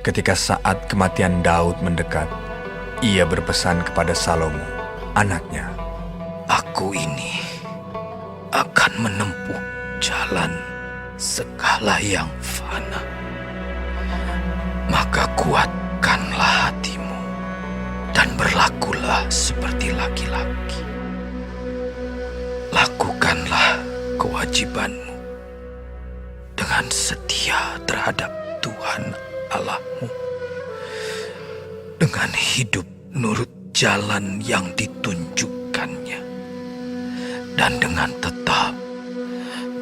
Ketika saat kematian Daud mendekat, ia berpesan kepada Salomo, anaknya, "Aku ini akan menempuh jalan segala yang fana. Maka kuatkanlah hatimu dan berlakulah seperti laki-laki. Lakukanlah kewajibanmu dengan setia terhadap Tuhan Allahmu, dengan hidup nurut jalan yang ditunjukkannya, dan dengan tetap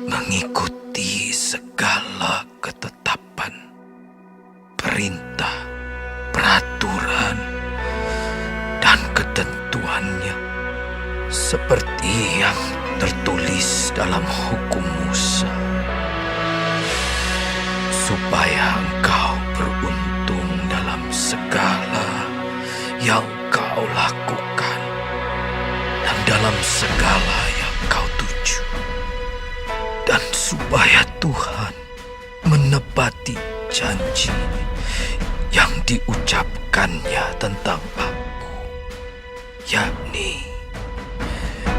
mengikuti segala ketetapan, perintah, peraturan, dan ketentuannya, seperti yang tertulis dalam hukum Musa, supaya engkau beruntung dalam segala yang kau lakukan dan dalam segala yang kau tuju, dan supaya Tuhan menepati janji yang diucapkannya tentang aku, yakni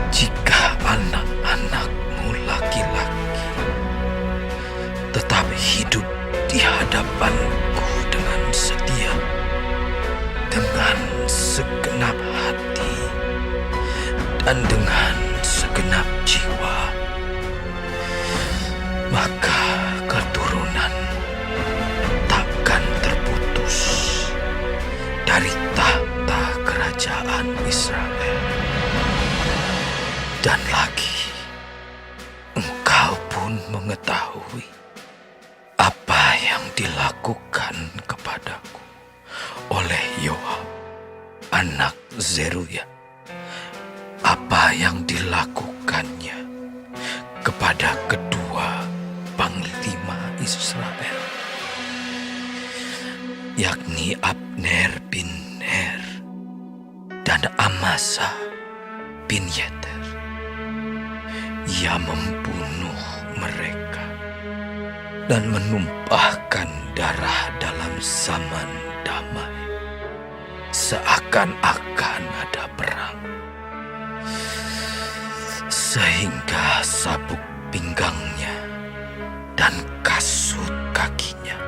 jika anak-anakmu laki-laki tetap hidup di hadapanku dengan setia, dengan segenap hati, dan dengan segenap jiwa, maka keturunan takkan terputus dari tahta kerajaan Israel. Dan lagi, engkau pun mengetahui apa yang dilakukan kepadaku oleh Yoab, anak Zeruya, apa yang dilakukannya kepada kedua panglima Israel, yakni Abner bin Ner dan Amasa bin Yeter. Ia membunuh mereka dan menumpahkan darah dalam zaman damai, seakan-akan ada perang, sehingga sabuk pinggangnya dan kasut kakinya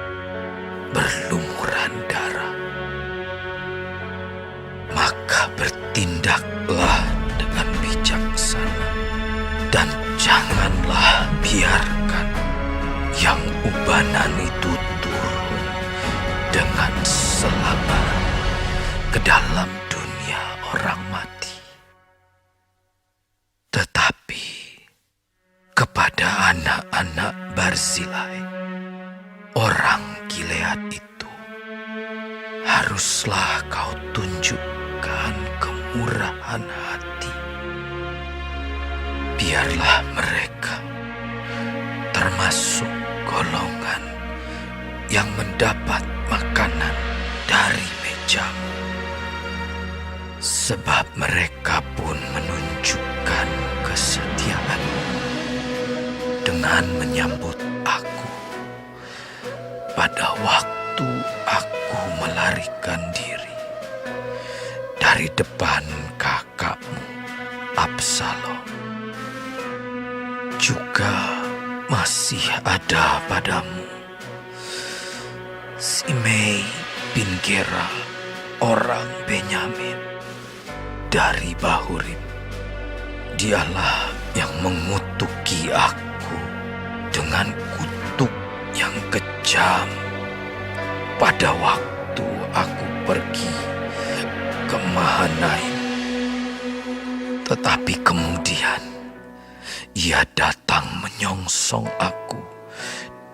berlumuran darah. Maka bertindaklah dengan bijaksana, dan janganlah biarkan yang ubanan itu turun dengan selamat ke dalam dunia orang mati. Tetapi kepada anak-anak Barzilai, orang Gilead itu, haruslah kau tunjukkan kemurahan hati. Biarlah mereka termasuk golongan yang mendapat makanan dari mejamu, sebab mereka pun menunjukkan kesetiaan dengan menyambut aku pada waktu aku melarikan diri dari depan kakakmu Absalom. Juga masih ada padamu Simei bin Gera, orang Benyamin dari Bahurim. Dialah yang mengutuki aku dengan kutuk yang kejam pada waktu aku pergi ke Mahanaim. Tetapi kemudian ia datang menyongsong aku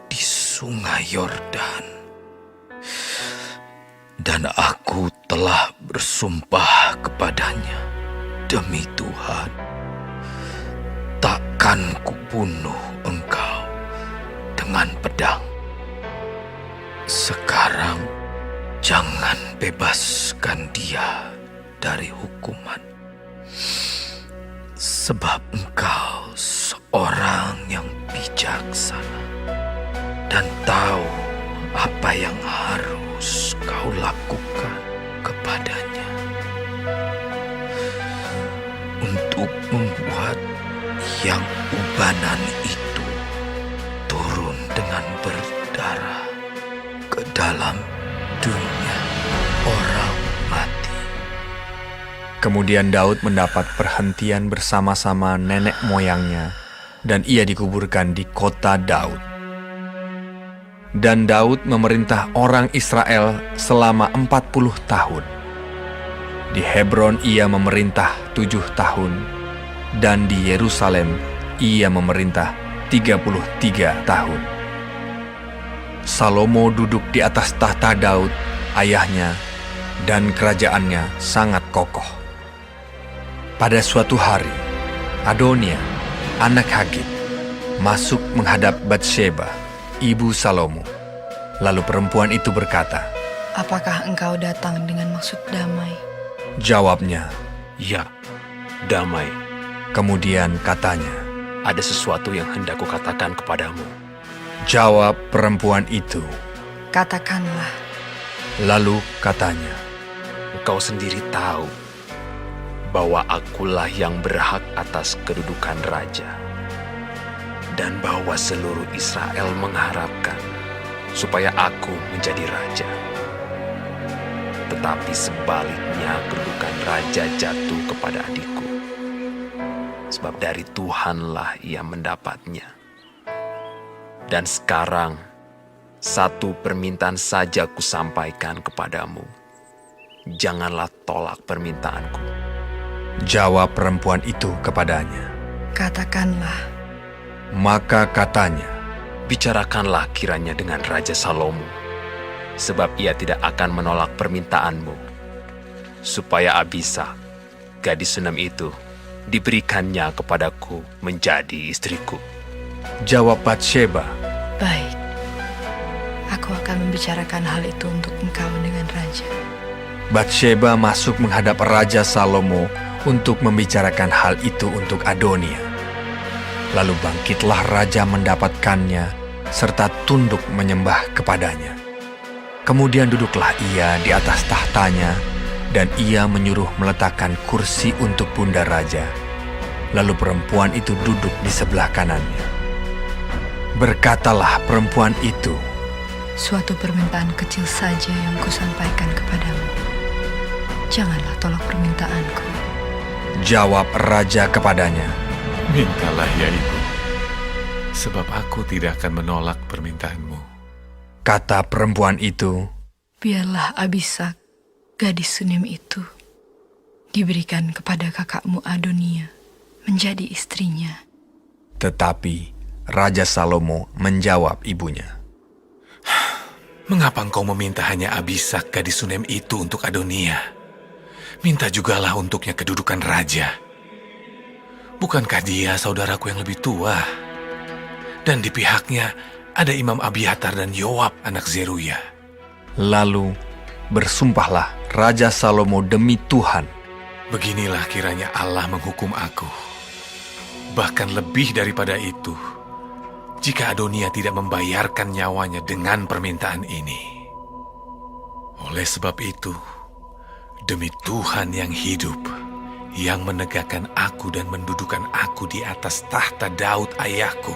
di sungai Yordan, dan aku telah bersumpah kepadanya demi Tuhan, takkan kubunuh engkau dengan pedang. Sekarang jangan bebaskan dia dari hukuman, sebab engkau seorang yang bijaksana dan tahu apa yang harus yang ubanan itu turun dengan berdarah ke dalam dunia orang mati. Kemudian Daud mendapat perhentian bersama-sama nenek moyangnya, dan ia dikuburkan di kota Daud. Dan Daud memerintah orang Israel selama 40 tahun. Di Hebron ia memerintah 7 tahun, dan di Yerusalem ia memerintah 33 tahun. Salomo duduk di atas tahta Daud, ayahnya, dan kerajaannya sangat kokoh. Pada suatu hari, Adonia, anak Hagit, masuk menghadap Batsheba, ibu Salomo. Lalu perempuan itu berkata, "Apakah engkau datang dengan maksud damai?" Jawabnya, Ya, damai. kemudian katanya, Ada sesuatu yang hendak kukatakan kepadamu. jawab perempuan itu. "Katakanlah." Lalu katanya, Engkau sendiri tahu bahwa akulah yang berhak atas kedudukan raja, dan bahwa seluruh Israel mengharapkan supaya aku menjadi raja. Tetapi sebaliknya kedudukan raja jatuh kepada adikku, sebab dari Tuhanlah ia mendapatnya. Dan sekarang, satu permintaan saja kusampaikan kepadamu. Janganlah tolak permintaanku. jawab perempuan itu kepadanya. "Katakanlah." Maka katanya, Bicarakanlah kiranya dengan Raja Salomo, sebab ia tidak akan menolak permintaanmu, supaya Abisa, gadis Sunem itu, diberikannya kepadaku menjadi istriku. jawab Batsheba. "Baik, aku akan membicarakan hal itu untuk engkau dengan raja." Batsheba masuk menghadap Raja Salomo untuk membicarakan hal itu untuk Adonia. Lalu bangkitlah raja mendapatkannya, serta tunduk menyembah kepadanya. Kemudian duduklah ia di atas tahtanya, dan ia menyuruh meletakkan kursi untuk bunda raja. Lalu perempuan itu duduk di sebelah kanannya. Berkatalah perempuan itu, "Suatu permintaan kecil saja yang kusampaikan kepadamu. Janganlah tolak permintaanku." jawab raja kepadanya. Mintalah ya ibu, sebab aku tidak akan menolak permintaanmu. Kata perempuan itu, "Biarlah Abisak, gadis Sunem itu, diberikan kepada kakakmu Adonia menjadi istrinya." tetapi Raja Salomo menjawab ibunya, Mengapa engkau meminta hanya Abisak gadis Sunem itu untuk Adonia? Minta jugalah untuknya kedudukan raja. Bukankah dia saudaraku yang lebih tua? Dan di pihaknya ada Imam Abiatar dan Yoab anak Zeruya. Lalu bersumpahlah Raja Salomo demi Tuhan, Beginilah kiranya Allah menghukum aku. Bahkan lebih daripada itu, jika Adonia tidak membayarkan nyawanya dengan permintaan ini. Oleh sebab itu, demi Tuhan yang hidup, yang menegakkan aku dan mendudukan aku di atas tahta Daud ayahku,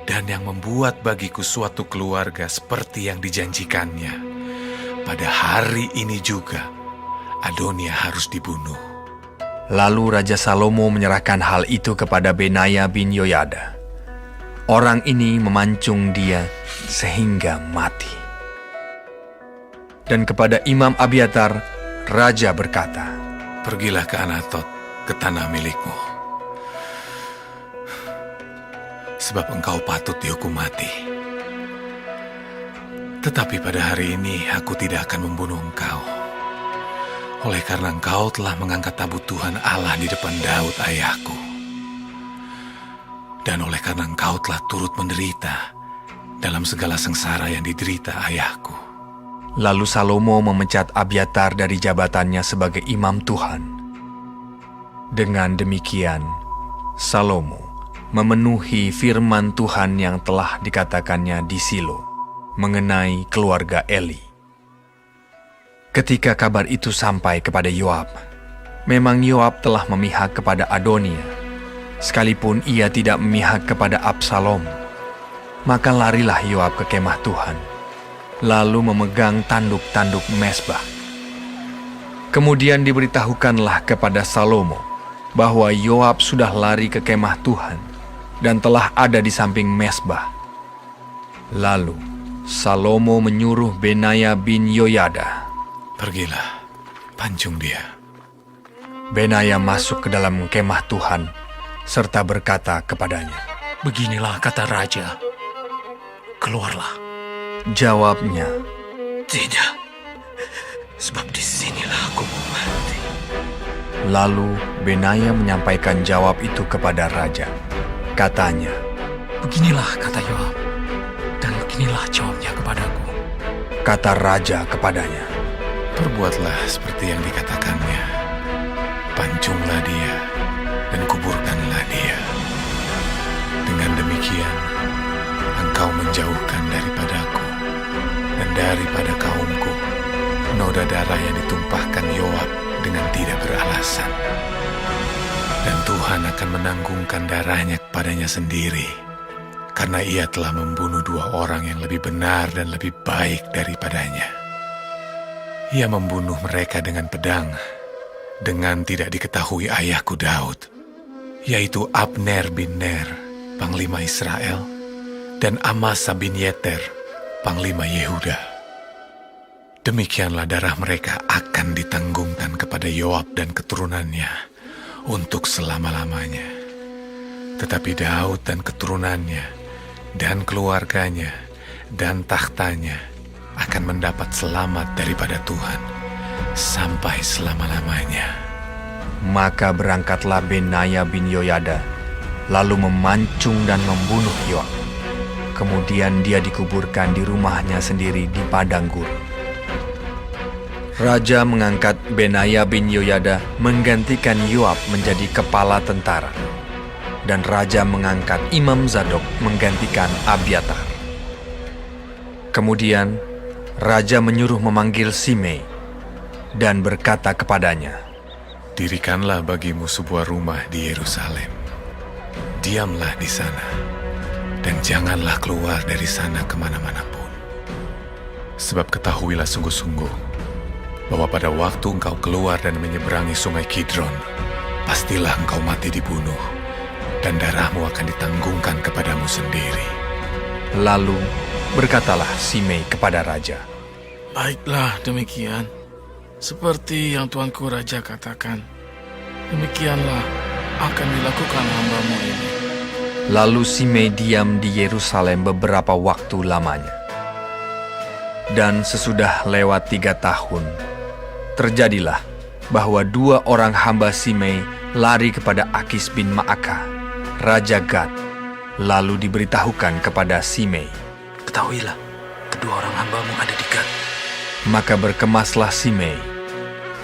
dan yang membuat bagiku suatu keluarga seperti yang dijanjikannya, pada hari ini juga Adonia harus dibunuh. Lalu Raja Salomo menyerahkan hal itu kepada Benaya bin Yoyada. Orang ini memancung dia sehingga mati. Dan kepada Imam Abiatar, Raja berkata, Pergilah ke Anatot, ke tanah milikmu. Sebab engkau patut dihukum mati. Tetapi pada hari ini aku tidak akan membunuh engkau. Oleh karena engkau telah mengangkat tabut Tuhan Allah di depan Daud ayahku. Dan oleh karena engkau telah turut menderita dalam segala sengsara yang diderita ayahku. Lalu Salomo memecat Abiatar dari jabatannya sebagai imam Tuhan. Dengan demikian, Salomo memenuhi firman Tuhan yang telah dikatakannya di Silo mengenai keluarga Eli. Ketika kabar itu sampai kepada Yoab, memang Yoab telah memihak kepada Adonia, sekalipun ia tidak memihak kepada Absalom. Maka larilah Yoab ke kemah Tuhan, lalu memegang tanduk-tanduk mezbah. Kemudian diberitahukanlah kepada Salomo bahwa Yoab sudah lari ke kemah Tuhan dan telah ada di samping mezbah. Lalu Salomo menyuruh Benaya bin Yoyada. Pergilah, pancung dia. Benaya masuk ke dalam kemah Tuhan serta berkata kepadanya, Beginilah kata raja, keluarlah. Jawabnya, Tidak, sebab disinilah aku mau mati. lalu Benaya menyampaikan jawab itu kepada raja. Katanya, Beginilah kata Yoab, dan beginilah jawabnya kepadaku. kata raja kepadanya, Perbuatlah seperti yang dikatakannya. Pancunglah dia dan kuburkanlah dia. Dengan demikian, engkau menjauhkan daripadaku dan daripada kaumku noda darah yang ditumpahkan Yoab dengan tidak beralasan. Dan Tuhan akan menanggungkan darahnya kepadanya sendiri, karena ia telah membunuh 2 orang yang lebih benar dan lebih baik daripadanya. Ia membunuh mereka dengan pedang, dengan tidak diketahui ayahku Daud, yaitu Abner bin Ner, panglima Israel, dan Amasa bin Yeter, panglima Yehuda. Demikianlah darah mereka akan ditanggungkan kepada Yoab dan keturunannya untuk selama-lamanya. Tetapi Daud dan keturunannya, dan keluarganya, dan tahtanya akan mendapat selamat daripada Tuhan sampai selama-lamanya. Maka berangkatlah Benaya bin Yoyada, lalu memancung dan membunuh Yoab. Kemudian dia dikuburkan di rumahnya sendiri di padang gurun. Raja mengangkat Benaya bin Yoyada menggantikan Yoab menjadi kepala tentara. Dan raja mengangkat Imam Zadok menggantikan Abiatar. Kemudian raja menyuruh memanggil Simei dan berkata kepadanya, Dirikanlah bagimu sebuah rumah di Yerusalem. Diamlah di sana, dan janganlah keluar dari sana kemana-mana pun. Sebab ketahuilah sungguh-sungguh, bahwa pada waktu engkau keluar dan menyeberangi sungai Kidron, pastilah engkau mati dibunuh, dan darahmu akan ditanggungkan kepadamu sendiri. Lalu berkatalah Simei kepada raja, Baiklah demikian, seperti yang tuanku raja katakan, demikianlah akan dilakukan hamba-Mu ini. Lalu Simei diam di Yerusalem beberapa waktu lamanya. Dan sesudah lewat 3 tahun, terjadilah bahwa 2 orang hamba Simei lari kepada Akis bin Maaka, Raja Gad, lalu diberitahukan kepada Simei. Ketahuilah, kedua orang hamba-Mu ada di Gad. Maka berkemaslah Simei,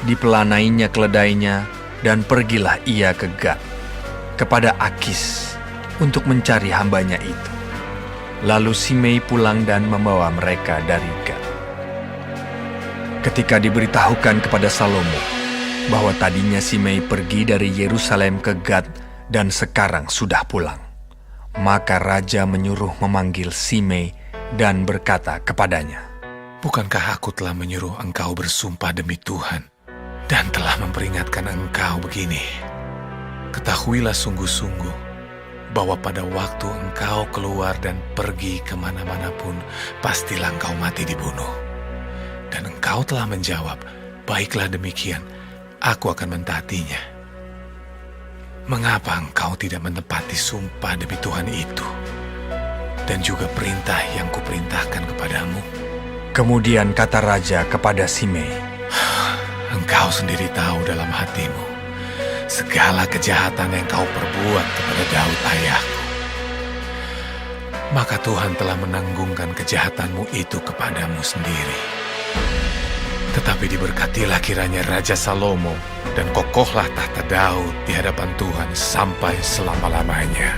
dipelanainya keledainya, dan pergilah ia ke Gad, kepada Akis, untuk mencari hambanya itu. Lalu Simei pulang dan membawa mereka dari Gad. Ketika diberitahukan kepada Salomo bahwa tadinya Simei pergi dari Yerusalem ke Gad dan sekarang sudah pulang, maka raja menyuruh memanggil Simei dan berkata kepadanya, Bukankah aku telah menyuruh engkau bersumpah demi Tuhan, dan telah memperingatkan engkau begini? Ketahuilah sungguh-sungguh, bahwa pada waktu engkau keluar dan pergi kemana-mana pun, pastilah engkau mati dibunuh. Dan engkau telah menjawab, Baiklah demikian, aku akan mentaatinya. Mengapa engkau tidak menepati sumpah demi Tuhan itu, dan juga perintah yang kuperintahkan kepadamu? Kemudian kata raja kepada Simei, Engkau sendiri tahu dalam hatimu segala kejahatan yang kau perbuat kepada Daud ayahku. Maka Tuhan telah menanggungkan kejahatanmu itu kepadamu sendiri. Tetapi diberkatilah kiranya Raja Salomo, dan kokohlah tahta Daud di hadapan Tuhan sampai selama-lamanya.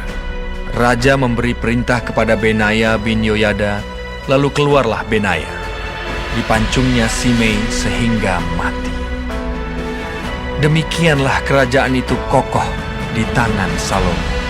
Raja memberi perintah kepada Benaya bin Yoyada, lalu keluarlah Benaya. Dipancungnya Simei sehingga mati. Demikianlah kerajaan itu kokoh di tangan Salomo.